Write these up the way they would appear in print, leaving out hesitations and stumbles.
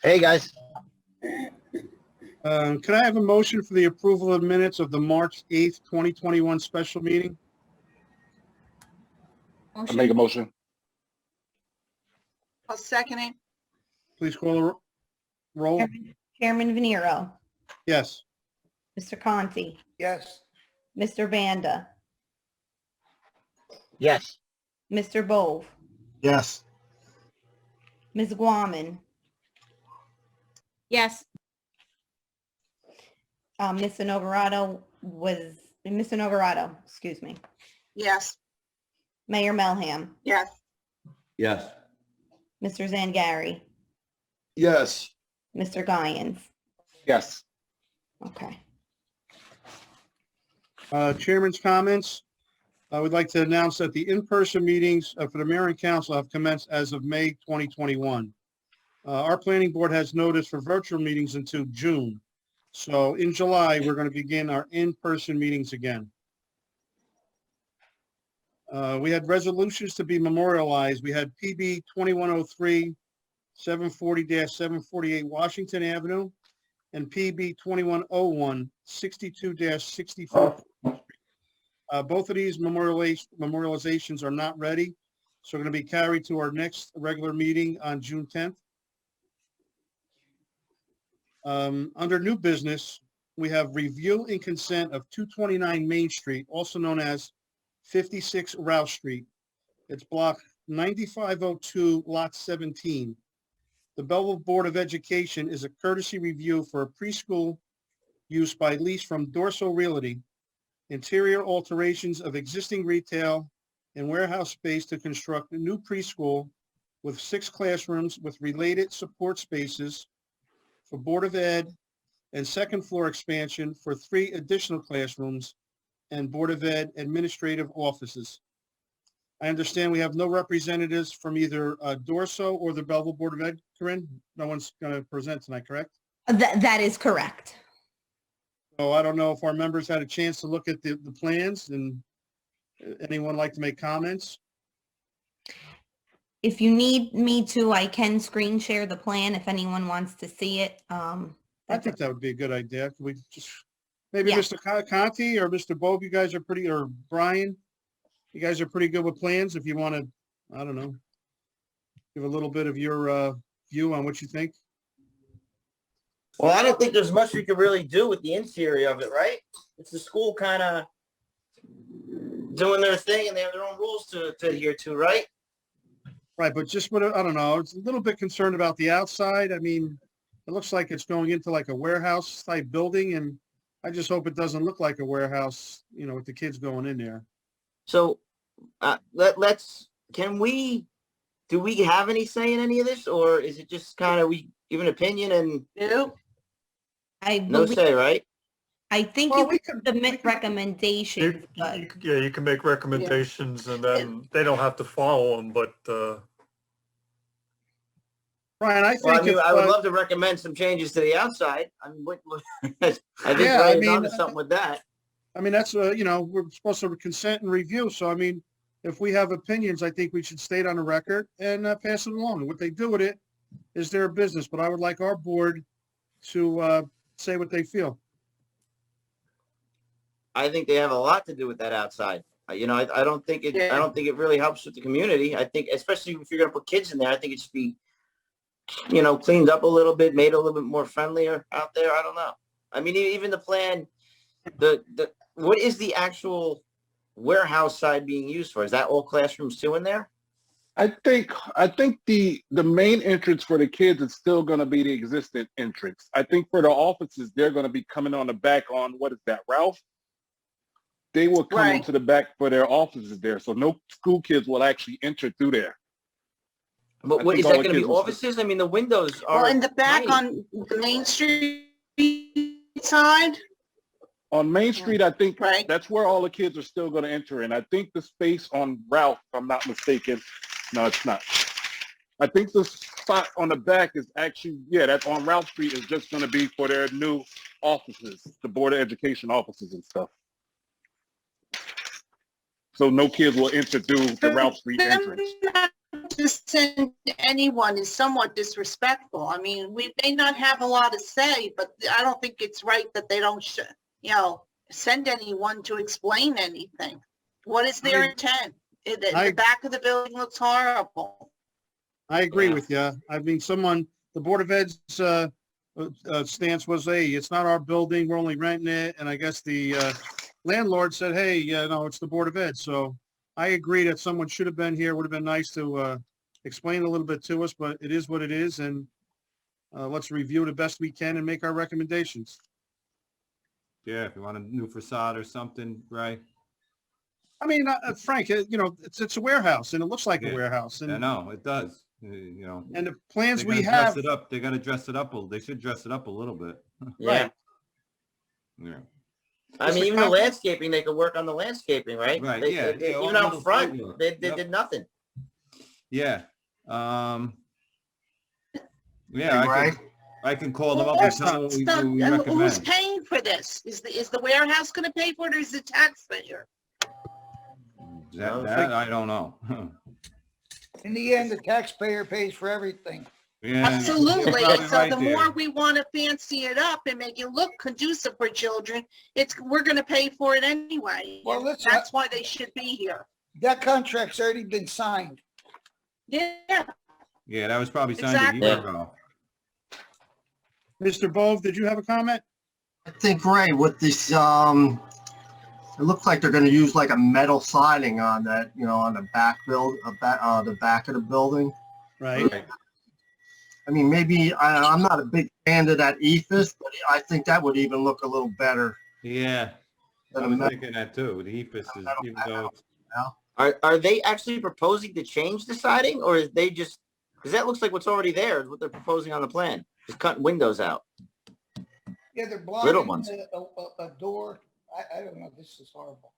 Hey, guys. Could I have a motion for the approval of minutes of the March 8th, 2021 special meeting? I make a motion. I'll second it. Please call the roll. Chairman Venero, Yes. Mr. Conti, Yes. Mr. Banda, Yes. Mr. Bove, Yes. Ms. Guaman, Yes. Mr. Novarado, excuse me, Yes. Mayor Melham, Yes. Yes. Mr. Zangari, Yes. Mr. Guyen's. Yes. Okay. Chairman's comments. I would like to announce that the in-person meetings for the mayor and council have commenced as of May 2021. Our planning board has notice for virtual meetings until June. So in July, we're going to begin our in-person meetings again. We had resolutions to be memorialized. We had PB 2103, 740-748 Washington Avenue, and PB 2101, 62-64. Both of these memorializations are not ready, so going to be carried to our next regular meeting on June 10th. Under new business, we have review and consent of 229 Main Street, also known as 56 Rouse Street. It's block 9502, lot 17. The Belleville Board of Education is a courtesy review for a preschool use by lease from Dorso Realty. Interior alterations of existing retail and warehouse space to construct a new preschool with 6 classrooms with related support spaces for Board of Ed and second floor expansion for 3 additional classrooms and Board of Ed administrative offices. I understand we have no representatives from either Dorso or the Belleville Board of Ed, Corinne? No one's going to present tonight, correct? That is correct. So I don't know if our members had a chance to look at the plans, and anyone like to make comments? If you need me to, I can screen share the plan if anyone wants to see it. I think that would be a good idea. Could we just, maybe Yeah. Mr. Conti or Mr. Bogue, you guys are pretty, or Brian, you guys are pretty good with plans. If you want to, I don't know, give a little bit of your view on what you think. Well, I don't think there's much we could really do with the interior of it, right? It's the school kind of doing their thing, and they have their own rules to adhere to, right? Right, but just what, I don't know, it's a little bit concerned about the outside. I mean, it looks like it's going into like a warehouse type building, and I just hope it doesn't look like a warehouse, you know, with the kids going in there. So do we have any say in any of this, or is it just kind of we give an opinion and Nope. no say, right? I think Well, you we can could- submit recommendations, but You can make recommendations and then they don't have to follow them, but, Brian, I Well, I think mean, if, I would love to recommend some changes to the outside. I mean, I think Yeah, I Ryan's mean, onto something with that. I mean, that's, you know, we're supposed to consent and review. So, I mean, if we have opinions, I think we should state on the record and pass it along. What they do with it is their business. But I would like our board to say what they feel. I think they have a lot to do with that outside. You know, I don't think it. Yeah. I don't think it really helps with the community. I think, especially if you're going to put kids in there, I think it should be, you know, cleaned up a little bit, made a little bit more friendlier out there. I don't know. I mean, even the plan, what is the actual warehouse side being used for? Is that all classrooms too in there? I think the main entrance for the kids is still going to be the existing entrance. I think for the offices, they're going to be coming on the back on, what is that, Ralph? They will come Right. into the back for their offices there. So no school kids will actually enter through there. But I what think is all that the going to be kids will- offices? I mean, the windows are. Well, in the back tiny. on the Main Street side, On Main Street, I think right? that's where all the kids are still going to enter in. I think the space on Ralph, if I'm not mistaken, no, it's not. I think the spot on the back is actually, yeah, that's on Ralph Street is just going to be for their new offices, the Board of Education offices and stuff. So no kids will enter through the Ralph Street entrance. to send anyone is somewhat disrespectful. I mean, we may not have a lot to say, but I don't think it's right that they don't, send anyone to explain anything. What is their intent? The back of the building looks horrible. I agree Yeah. with you. I mean, the Board of Ed's stance was, hey, it's not our building, we're only renting it. And I guess the landlord said, hey, no, it's the Board of Ed. So I agree that someone should have been here. Would have been nice to explain a little bit to us, but it is what it is. And let's review the best we can and make our recommendations. Yeah, if you want a new facade or something, right? I mean, Frank, it's a warehouse and it looks like a Yeah. warehouse. I And, know, it does. and the plans They we gotta have, dress it up. They gotta dress it up. They should dress it up a little bit. Yeah. Right. Yeah. I mean, Mr. even the Cochran? landscaping, they could work on the landscaping, right? Right, They- yeah, they- yeah, all even little out front, side work. they Yep. did nothing. Yeah. Hey, Yeah, Ray? I can call them up and tell them what we Who's recommend. paying for this? Is the warehouse going to pay for it, or is the taxpayer? That I don't know. In the end, the taxpayer pays for everything. Yeah, Absolutely. you're probably So right the there. more we want to fancy it up and make it look conducive for children, we're going to pay for it anyway. Well, And listen, that's why they should be here. That contract's already been signed. Yeah. Yeah, that was probably signed a Exactly. year ago. Mr. Bove, did you have a comment? I think, Ray, with this, it looks like they're gonna use like a metal siding on that, on the back the back of the building. Right. Right. I mean, maybe, I'm not a big fan of that ephes, but I think that would even look a little better Yeah, than I a was metal. thinking that too. The EPIS is, even though, Are they actually proposing to change the siding, or is they just, because that looks like what's already there is what they're proposing on the plan, just cutting windows out. Yeah, they're Little blocking ones. a door. I don't know, this is horrible.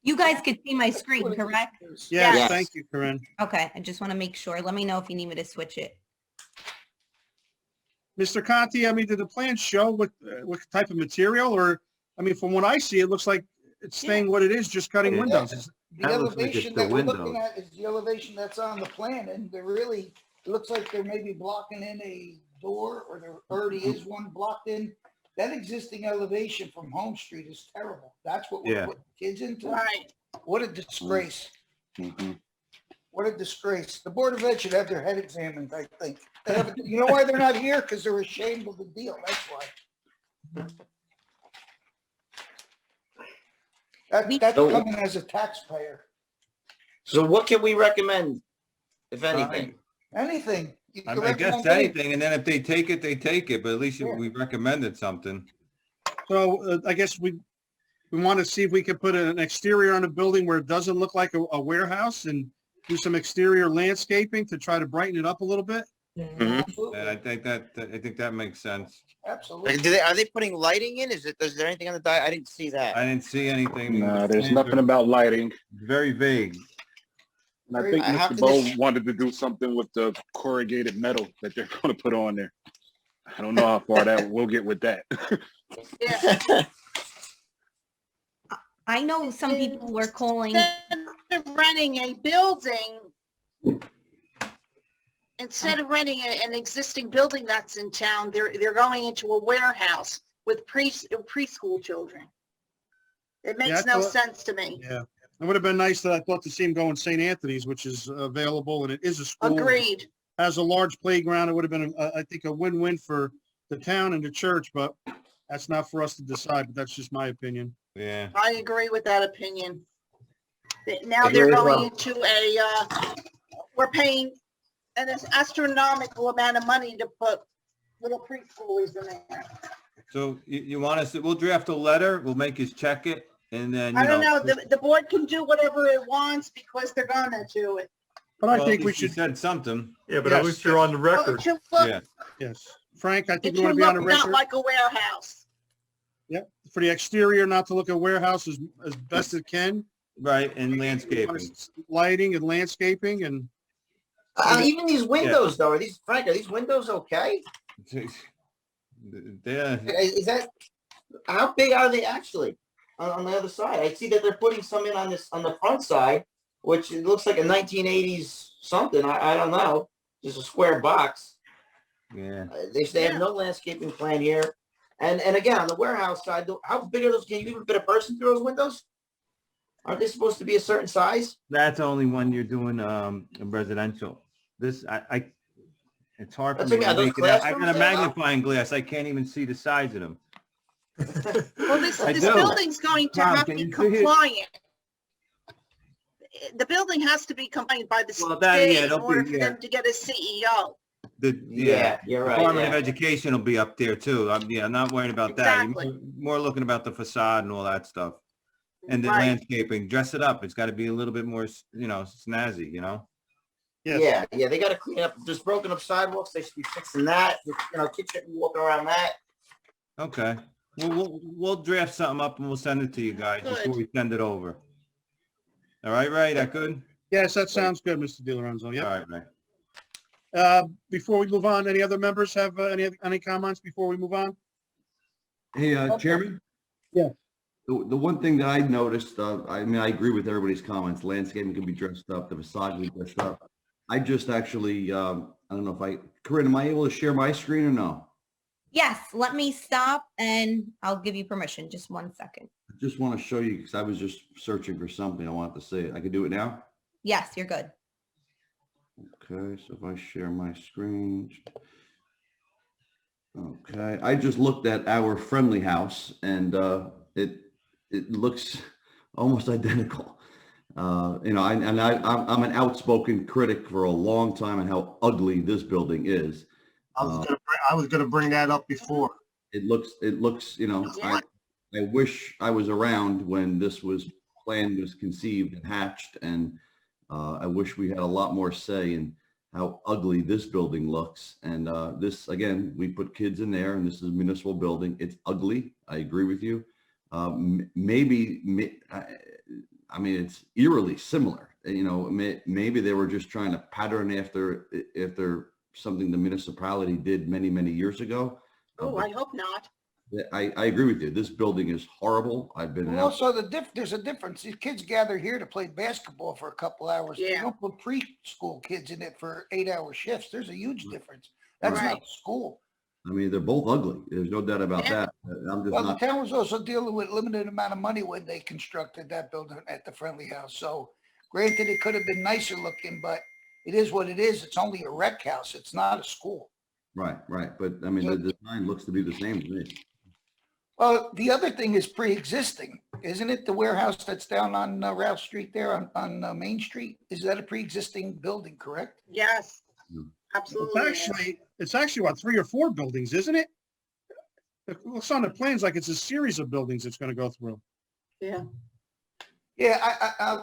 You guys could see my screen, correct? Yes, Yes. thank you, Corinne. Okay, I just want to make sure. Let me know if you need me to switch it. Mr. Conti, I mean, did the plan show what type of material, or, I mean, from what I see, it looks like it's staying what it is, just cutting Yeah. windows. The That looks like it's elevation the that we're looking windows. at is the elevation that's on the plan, and they're really, it looks like they're maybe blocking in a door, or there already is one blocked in. That existing elevation from Home Street is terrible. That's what we're Yeah. putting kids into. Right. What a disgrace. Mhm. What a disgrace. The Board of Ed should have their head examined, I think. You know why they're not here? Because they're ashamed of the deal. That's why. That's So- coming as a taxpayer. So what can we recommend, if anything? Anything. You I can guess recommend anything, and then if they take it, they take it, but at least Yeah. we recommended something. So I guess we want to see if we can put an exterior on the building where it doesn't look like a warehouse, and do some exterior landscaping to try to brighten it up a little bit. Absolutely. And I think that makes sense. Absolutely. Are they putting lighting in? Is there anything on the I didn't see that. I didn't see anything. No, there's nothing about lighting. Very vague. And I think How Mr. can Bo this- wanted to do something with the corrugated metal that they're going to put on there. I don't know how far that we'll get with that. Yeah. I know some people were calling, Instead of renting a building, instead of renting an existing building that's in town, they're going into a warehouse with preschool children. It Yeah, makes I no thought- sense to me. Yeah. It would have been nice I thought to see him go in St. Anthony's, which is available, and it is a school. Agreed. Has a large playground. It would have been, I think, a win-win for the town and the church, but that's not for us to decide, but that's just my opinion. Yeah. I agree with that opinion. Now Agree they're as going well. into we're paying an astronomical amount of money to put little preschoolers in there. So you want us to, we'll draft a letter, we'll make us check it, and then, I don't know, the board can do whatever it wants because they're gonna do it. But I well, think at we least you should, said something. Yeah, but at Yes. least you're on the Well, record. It should look, Yeah. yes. Frank, I it think we want should to be on the look not record. like a warehouse. Yep. For the exterior, not to look at warehouse as best it can. Right, and landscaping. Lighting and landscaping and Even these windows though, are these windows okay? Yeah, Is that, how big are they actually on the other side? I see that they're putting some in on the front side, which it looks like a 1980s something. I don't know. Just a square box. Yeah. They have no landscaping plan here. And again, on the warehouse side, how big are those? Can you even fit a person through those windows? Aren't they supposed to be a certain size? That's only when you're doing residential. This it's hard for That's me okay. to Are those make it out. I got classrooms a there, though? magnifying glass. I can't even see the size of them. Well, this I do. building's going to Tom, have to can be you see it? compliant. The building has to be compliant by the Well, state yeah, in it'll order be- for yeah. them to get a CEO. Yeah, you're right. Department of Yeah. Education will be up there too. I'm not worried about that. Exactly. You're more looking about the facade and all that stuff. And the Right. landscaping, dress it up. It's got to be a little bit more, snazzy, Yes. Yeah, they got to clean up. There's broken up sidewalks. They should be fixing that. Kids shouldn't be walking around that. Okay. Well, we'll draft something up and we'll send it to you guys Good. before we send it over. All right, Ray, that good? Yes, that sounds good, Mr. Di Lorenzo. All Yep. right, Ray. Before we move on, any other members have any comments before we move on? Hey, Chairman? Yeah. The one thing that I noticed, I agree with everybody's comments. Landscaping can be dressed up, the facade can be dressed up. I just actually, I don't know Corinne, am I able to share my screen or no? Yes, let me stop and I'll give you permission. Just 1 second. I just want to show you because I was just searching for something. I wanted to say it. I can do it now? Yes, you're good. Okay, so if I share my screen. Okay, I just looked at our friendly house and it looks almost identical. I'm an outspoken critic for a long time on how ugly this building is. I was gonna bring that up before. It looks, Yeah. I wish I was around when this plan was conceived and hatched, and I wish we had a lot more say in how ugly this building looks. And this, again, we put kids in there, and this is a municipal building. It's ugly. I agree with you. It's eerily similar. Maybe they were just trying to pattern after something the municipality did many, many years ago. Oh, I hope not. I agree with you. This building is horrible. I've been Well, out. also there's a difference. These kids gather here to play basketball for a couple hours. They Yeah. don't put preschool kids in it for 8-hour shifts. There's a huge difference. That's Right. not school. They're both ugly. There's no doubt about Yeah. that. I'm just Well, the not. town was also dealing with limited amount of money when they constructed that building at the Friendly House. So granted, it could have been nicer looking, but it is what it is. It's only a rec house. It's not a school. Right. But the design looks to be the same to me. Well, the other thing is pre-existing, isn't it? The warehouse that's down on Ralph Street there on Main Street? Is that a pre-existing building, correct? Yes, Hmm. absolutely. It's actually what, 3 or 4 buildings, isn't it? It looks on the plans like it's a series of buildings it's gonna go through. Yeah. Yeah,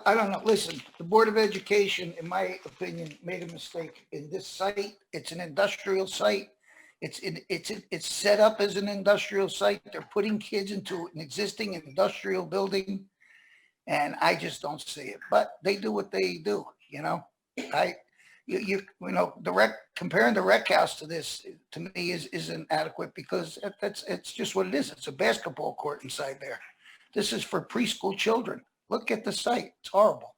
I don't know. Listen, the Board of Education, in my opinion, made a mistake in this site. It's an industrial site. It's set up as an industrial site. They're putting kids into an existing industrial building. And I just don't see it, but they do what they do, comparing the rec house to this, to me, isn't adequate because it's just what it is. It's a basketball court inside there. This is for preschool children. Look at the site. It's horrible.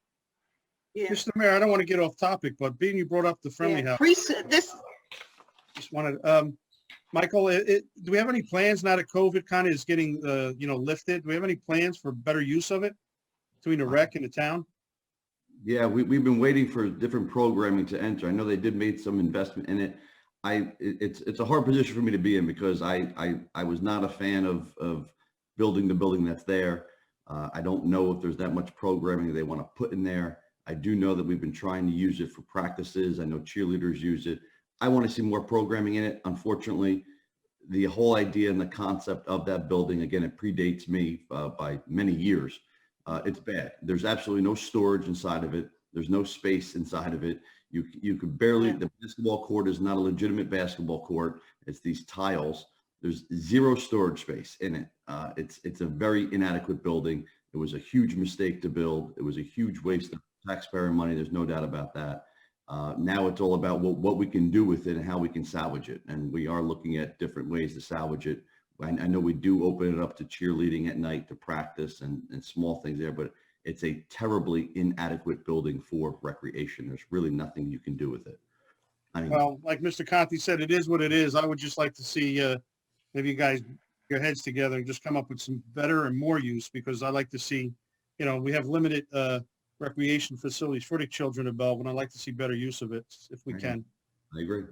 Yeah. Mr. Mayor, I don't want to get off topic, but being you brought up the friendly house, just wanted, Michael, do we have any plans now that COVID kind of is getting, lifted? Do we have any plans for better use of it between the rec and the town? Yeah, we've been waiting for different programming to enter. I know they did make some investment in it. It's a hard position for me to be in because I was not a fan of building the building that's there. I don't know if there's that much programming they want to put in there. I do know that we've been trying to use it for practices. I know cheerleaders use it. I want to see more programming in it. Unfortunately, the whole idea and the concept of that building, again, it predates me by many years. It's bad. There's absolutely no storage inside of it. There's no space inside of it. You could barely, the basketball court is not a legitimate basketball court. It's these tiles. There's zero storage space in it. It's a very inadequate building. It was a huge mistake to build. It was a huge waste of taxpayer money. There's no doubt about that. Now it's all about what we can do with it and how we can salvage it. And we are looking at different ways to salvage it. I know we do open it up to cheerleading at night to practice and small things there, but it's a terribly inadequate building for recreation. There's really nothing you can do with it. I mean, Well, like Mr. Conti said, it is what it is. I would just like to see, maybe you guys, your heads together and just come up with some better and more use, because I like to see, you know, we have limited, recreation facilities for the children of Belleville, and I'd like to see better use of it if we can. I agree.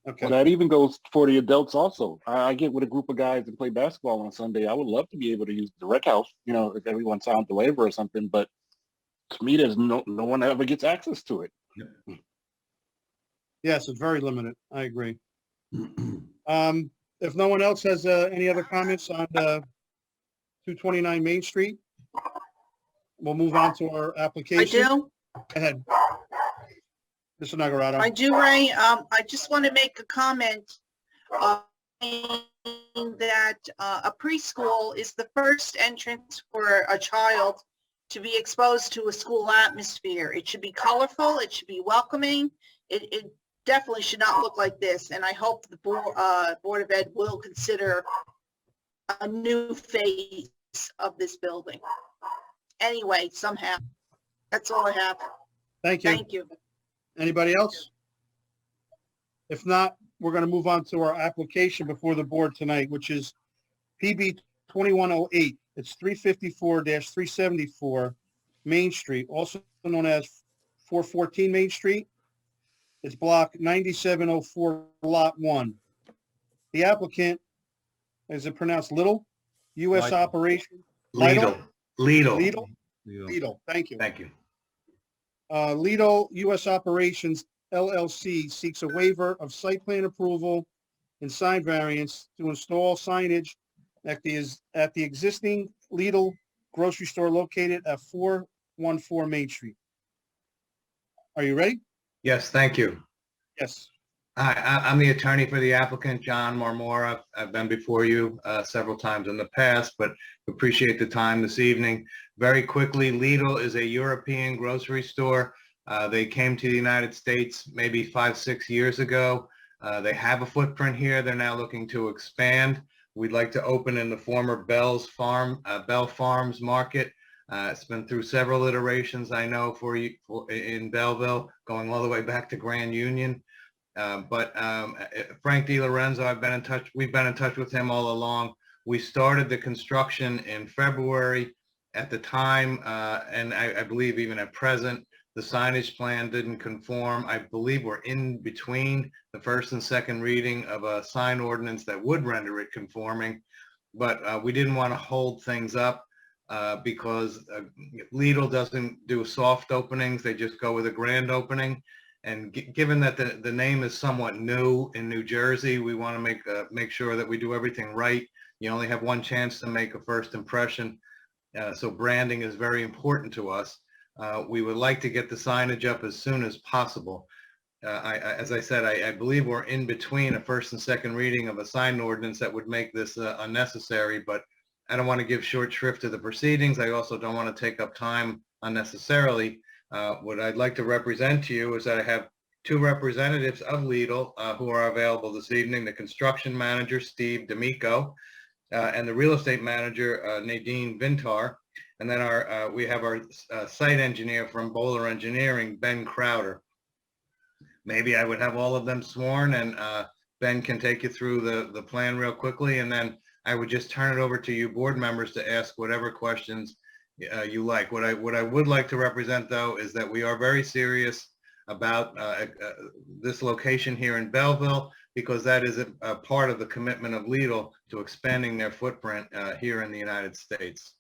Okay. Well, that even goes for the adults also. I get with a group of guys and play basketball on Sunday. I would love to be able to use the rec house, you know, if everyone signed the waiver or something, but to me, there's no one ever gets access to it. Yep. Yes, it's very limited. I agree. If no one else has any other comments on 229 Main Street, we'll move on to our I application. do. Go ahead. Mr. Nagarado. I do, Ray. I just want to make a comment that a preschool is the first entrance for a child to be exposed to a school atmosphere. It should be colorful. It should be welcoming. It definitely should not look like this. And I hope the Board of Ed will consider a new phase of this building. Anyway, somehow. That's all I have. Thank you. Thank you. Anybody else? If not, we're going to move on to our application before the board tonight, which is PB 2108. It's 354-374 Main Street, also known as 414 Main Street. It's block 9704, lot 1. The applicant, is it pronounced Little? U.S. Lidl. operation? Lidl. Lidl? Lidl, thank you. Thank you. Lidl U.S. Operations LLC seeks a waiver of site plan approval and sign variance to install signage at the existing Lidl grocery store located at 414 Main Street. Are you ready? Yes, thank you. Yes. Hi, I'm the attorney for the applicant, John Marmora. I've been before you several times in the past, but appreciate the time this evening. Very quickly, Lidl is a European grocery store. They came to the United States maybe 5-6 years ago. They have a footprint here. They're now looking to expand. We'd like to open in the former Bell Farms market. It's been through several iterations, I know, in Belleville, going all the way back to Grand Union. But Frank DiLorenzo, we've been in touch with him all along. We started the construction in February. At the time, and I believe even at present, the signage plan didn't conform. I believe we're in between the first and second reading of a sign ordinance that would render it conforming. But we didn't want to hold things up because Lidl doesn't do soft openings. They just go with a grand opening. And given that the name is somewhat new in New Jersey, we want to make sure that we do everything right. You only have one chance to make a first impression. So branding is very important to us. We would like to get the signage up as soon as possible. As I said, I believe we're in between a first and second reading of a sign ordinance that would make this unnecessary, but I don't want to give short shrift to the proceedings. I also don't want to take up time unnecessarily. What I'd like to represent to you is that I have two representatives of Lidl who are available this evening, the construction manager, Steve D'Amico, and the real estate manager, Nadine Vintar. And then we have our site engineer from Bowler Engineering, Ben Crowder. Maybe I would have all of them sworn, and Ben can take you through the plan real quickly, and then I would just turn it over to you board members to ask whatever questions you like. What I would like to represent, though, is that we are very serious about this location here in Belleville, because that is a part of the commitment of Lidl to expanding their footprint here in the United States.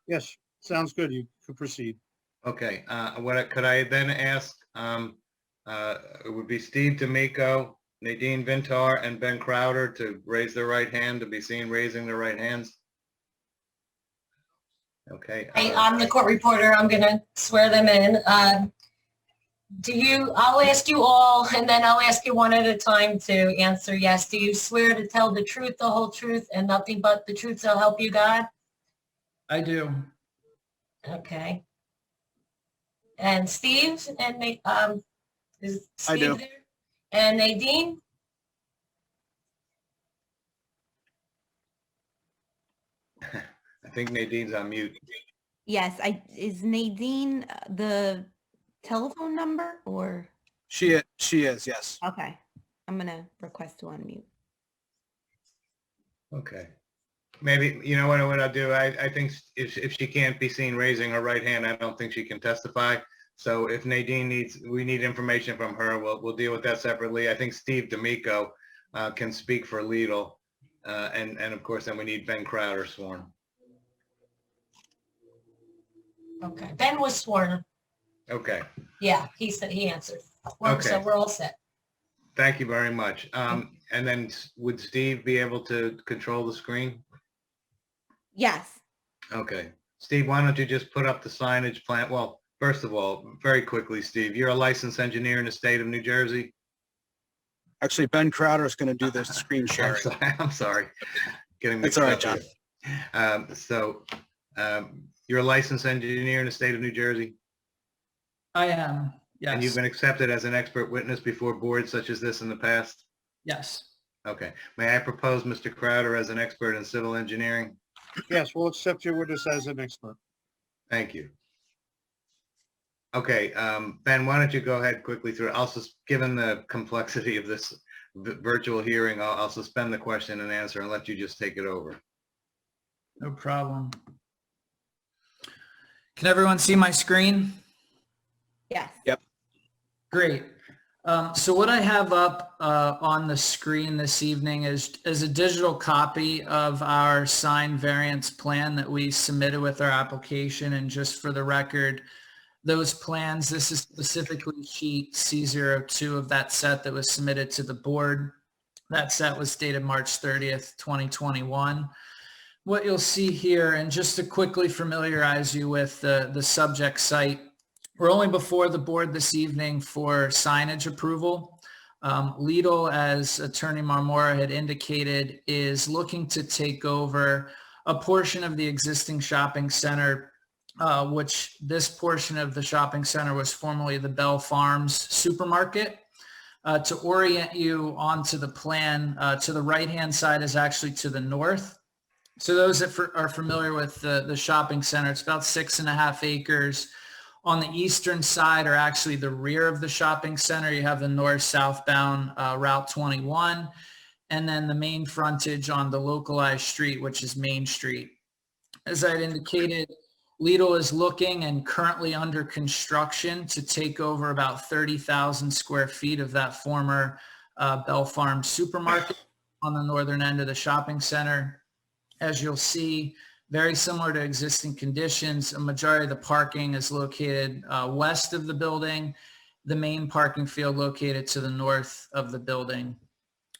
Yes, sounds good. You can proceed. Okay. Could I then ask? It would be Steve D'Amico, Nadine Vintar, and Ben Crowder to raise their right hand, to be seen raising their right hands. Okay. Hey, I'm the court reporter. I'm going to swear them in. I'll ask you all, and then I'll ask you one at a time to answer yes. Do you swear to tell the truth, the whole truth, and nothing but the truth, so help you God? I do. Okay. And Steve, and is Steve I do. there? And Nadine? I think Nadine's on mute. Yes, is Nadine the telephone number or? She is, yes. Okay, I'm gonna request to unmute. Okay. Maybe, you know what I'll do? I think if she can't be seen raising her right hand, I don't think she can testify. So if Nadine we need information from her, we'll deal with that separately. I think Steve D'Amico can speak for Lidl. And of course, then we need Ben Crowder sworn. Okay, Ben was sworn. Okay. Yeah, he said he answered. Well, Okay. so we're all set. Thank you very much. And then would Steve be able to control the screen? Yes. Okay. Steve, why don't you just put up the signage plan? Well, first of all, very quickly, Steve, you're a licensed engineer in the state of New Jersey? Actually, Ben Crowder is going to do this screen sharing. I'm sorry. Getting That's mixed all right, up John. here. You're a licensed engineer in the state of New Jersey? I am, yes. And you've been accepted as an expert witness before boards such as this in the past? Yes. Okay. May I propose Mr. Crowder as an expert in civil engineering? Yes, we'll accept your witness as an expert. Thank you. Okay, Ben, why don't you go ahead quickly through, given the complexity of this virtual hearing, I'll suspend the question and answer and let you just take it over. No problem. Can everyone see my screen? Yes. Yep. Great. So what I have up on the screen this evening is a digital copy of our sign variance plan that we submitted with our application. And just for the record, those plans, this is specifically sheet C02 of that set that was submitted to the board. That set was dated March 30th, 2021. What you'll see here, and just to quickly familiarize you with the subject site, we're only before the board this evening for signage approval. Lidl, as Attorney Marmora had indicated, is looking to take over a portion of the existing shopping center, which this portion of the shopping center was formerly the Bell Farms supermarket. To orient you onto the plan, to the right-hand side is actually to the north. So those that are familiar with the shopping center, it's about 6.5 acres. On the eastern side are actually the rear of the shopping center. You have the north-southbound Route 21, and then the main frontage on the localized street, which is Main Street. As I had indicated, Lidl is looking and currently under construction to take over about 30,000 square feet of that former Bell Farm supermarket on the northern end of the shopping center. As you'll see, very similar to existing conditions, a majority of the parking is located west of the building, the main parking field located to the north of the building.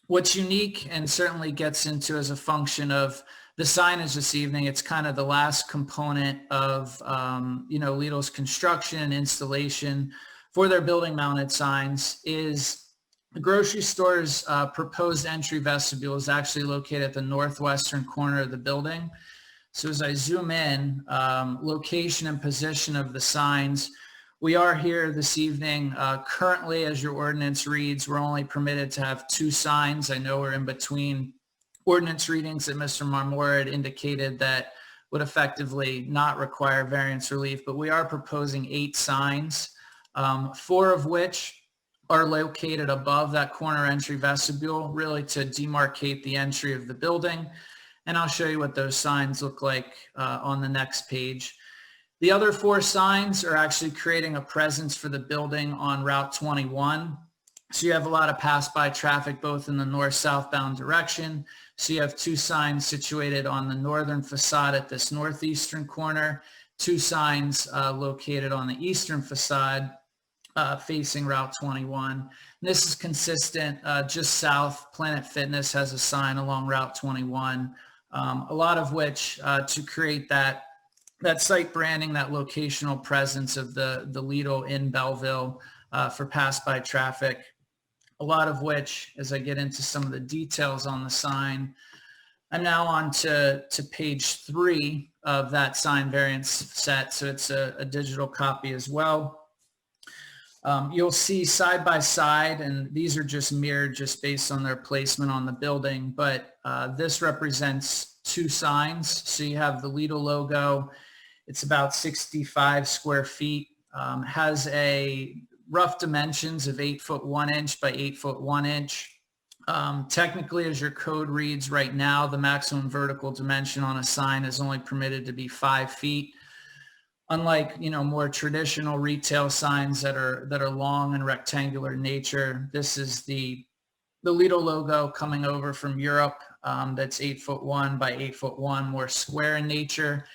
What's unique and certainly gets into as a function of the signage this evening, it's kind of the last component of Lidl's construction and installation for their building mounted signs, is the grocery store's proposed entry vestibule is actually located at the northwestern corner of the building. So as I zoom in, location and position of the signs, we are here this evening. Currently, as your ordinance reads, we're only permitted to have 2 signs. I know we're in between ordinance readings that Mr. Marmora had indicated that would effectively not require variance relief, but we are proposing 8 signs, 4 of which are located above that corner entry vestibule, really to demarcate the entry of the building. And I'll show you what those signs look like on the next page. The other 4 signs are actually creating a presence for the building on Route 21. So you have a lot of pass-by traffic both in the north-southbound direction. So you have 2 signs situated on the northern facade at this northeastern corner, 2 signs located on the eastern facade facing Route 21. And this is consistent just south. Planet Fitness has a sign along Route 21. A lot of which to create that site branding, that locational presence of the Lidl in Belleville for pass-by traffic. A lot of which, as I get into some of the details on the sign, I'm now on to page 3 of that sign variance set. So it's a digital copy as well. You'll see side by side, and these are just mirrored just based on their placement on the building, but this represents 2 signs. So you have the Lidl logo It's about 65 square feet, has a rough dimensions of 8 foot 1 inch by 8 foot 1 inch. Technically, as your code reads right now, the maximum vertical dimension on a sign is only permitted to be 5 feet. Unlike, more traditional retail signs that are long and rectangular in nature, this is the Lidl logo coming over from Europe. That's 8 foot 1 by 8 foot 1, more square in nature.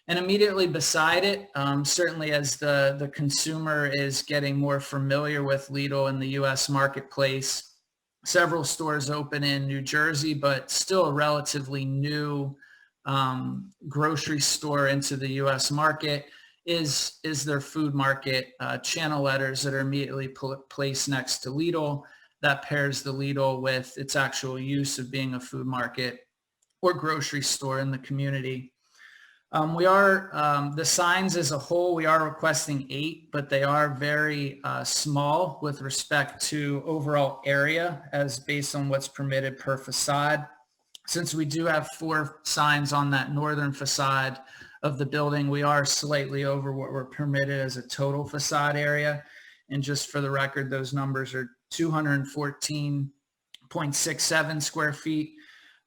And immediately beside it, certainly as the consumer is getting more familiar with Lidl in the U.S. marketplace, several stores open in New Jersey, but still a relatively new grocery store into the U.S. market is their food market channel letters that are immediately placed next to Lidl. That pairs the Lidl with its actual use of being a food market or grocery store in the community. The signs as a whole, we are requesting 8, but they are very small with respect to overall area as based on what's permitted per facade. Since we do have 4 signs on that northern facade of the building, we are slightly over what we're permitted as a total facade area. And just for the record, those numbers are 214.67 square feet,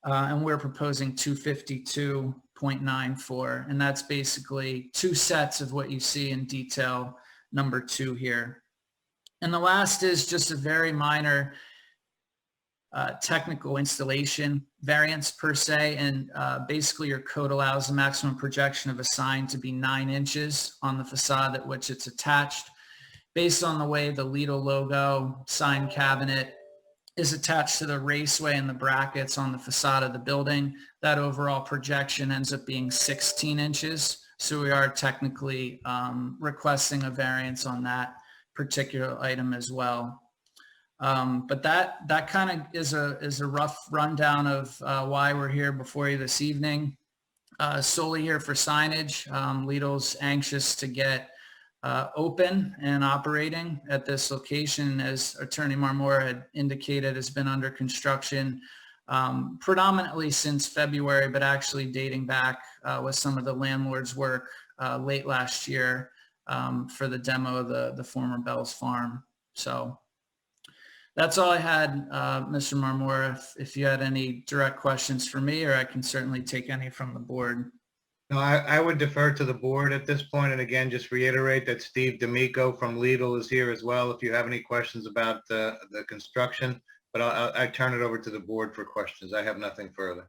and we're proposing 252.94, and that's basically 2 sets of what you see in detail number 2 here. And the last is just a very minor technical installation variance per se, and basically your code allows the maximum projection of a sign to be 9 inches on the facade at which it's attached. Based on the way the Lidl logo sign cabinet is attached to the raceway and the brackets on the facade of the building, that overall projection ends up being 16 inches. So we are technically requesting a variance on that particular item as well. But that kind of is a rough rundown of why we're here before you this evening. Solely here for signage. Lidl's anxious to get open and operating at this location, as Attorney Marmora had indicated, has been under construction predominantly since February, but actually dating back with some of the landlord's work late last year for the demo of the former Bell's Farm. So that's all I had, Mr. Marmora. If you had any direct questions for me, or I can certainly take any from the board. No, I would defer to the board at this point, and again, just reiterate that Steve D'Amico from Lidl is here as well if you have any questions about the construction, but I turn it over to the board for questions. I have nothing further.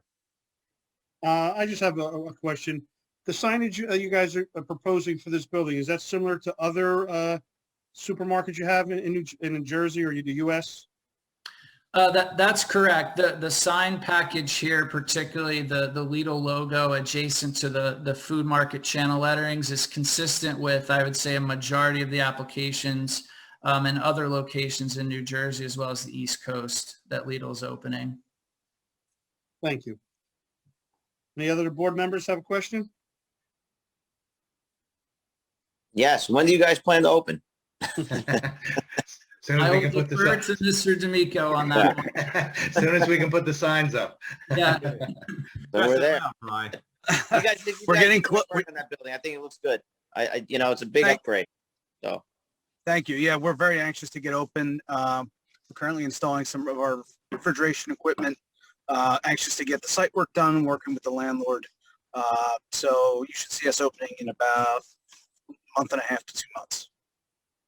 I just have a question. The signage you guys are proposing for this building, is that similar to other supermarkets you have in New Jersey or the U.S.? That's correct. The sign package here, particularly the Lidl logo adjacent to the food market channel letterings, is consistent with, I would say, a majority of the applications and other locations in New Jersey as well as the East Coast that Lidl is opening. Thank you. Any other board members have a question? Yes. When do you guys plan to open? Soon as we can put the to Mr. D'Amico on that one. As soon as we can put the signs up. Yeah. So we're there. We're getting close on that building. I think it looks good. It's a big upgrade. So. Thank you. Yeah, we're very anxious to get open. We're currently installing some of our refrigeration equipment. Anxious to get the site work done, working with the landlord. So you should see us opening in about a month and a half to 2 months.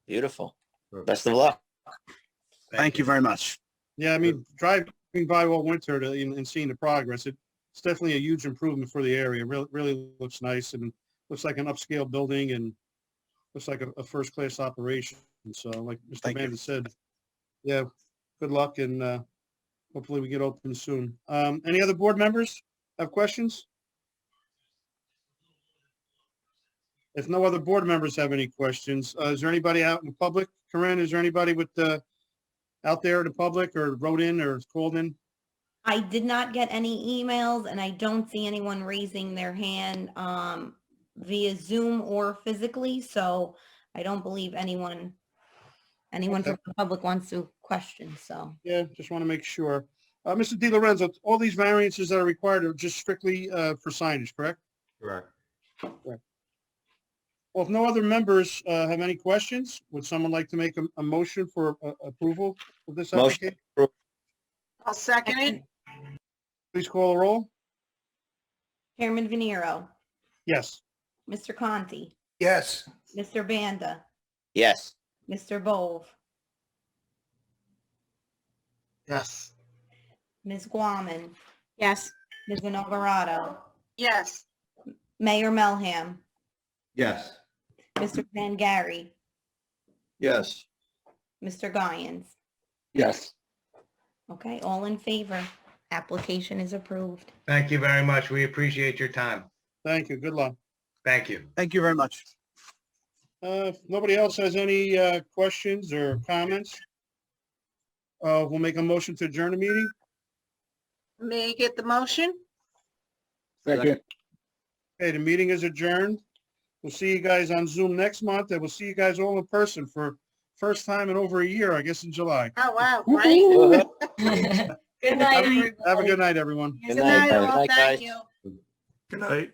Beautiful. Best of luck. Thank you very much. Yeah, I mean, driving by all winter and seeing the progress, it's definitely a huge improvement for the area. Really looks nice and looks like an upscale building and looks like a first-class operation. So like Mr. Mann said, yeah, good luck and hopefully we get open soon. Any other board members have questions? If no other board members have any questions, is there anybody out in the public? Corinne, is there anybody out there in the public or wrote in or called in? I did not get any emails and I don't see anyone raising their hand via Zoom or physically. So I don't believe anyone from the public wants to question. So yeah, just want to make sure. Mr. DiLorenzo, all these variances that are required are just strictly for signage, correct? Correct. Correct. Well, if no other members have any questions, would someone like to make a motion for approval of this Motion. application? I'll second it. Please call the roll. Chairman Venero, Yes. Mr. Conti, Yes. Mr. Banda, Yes. Mr. Bove, Yes. Ms. Guaman, Yes. Ms. Inalberato, Yes. Mayor Melham, Yes. Mr. Van Gary, Yes. Mr. Guyen's. Yes. Okay, all in favor. Application is approved. Thank you very much. We appreciate your time. Thank you. Good luck. Thank you. Thank you very much. If nobody else has any questions or comments, we'll make a motion to adjourn the meeting. May I get the motion? Second. Okay, the meeting is adjourned. We'll see you guys on Zoom next month, and we'll see you guys all in person for first time in over a year, I guess in July. Oh, wow, great. Good night, everybody. Have a good night, everyone. Good Good night, night, all. guys. Thank you. Good night.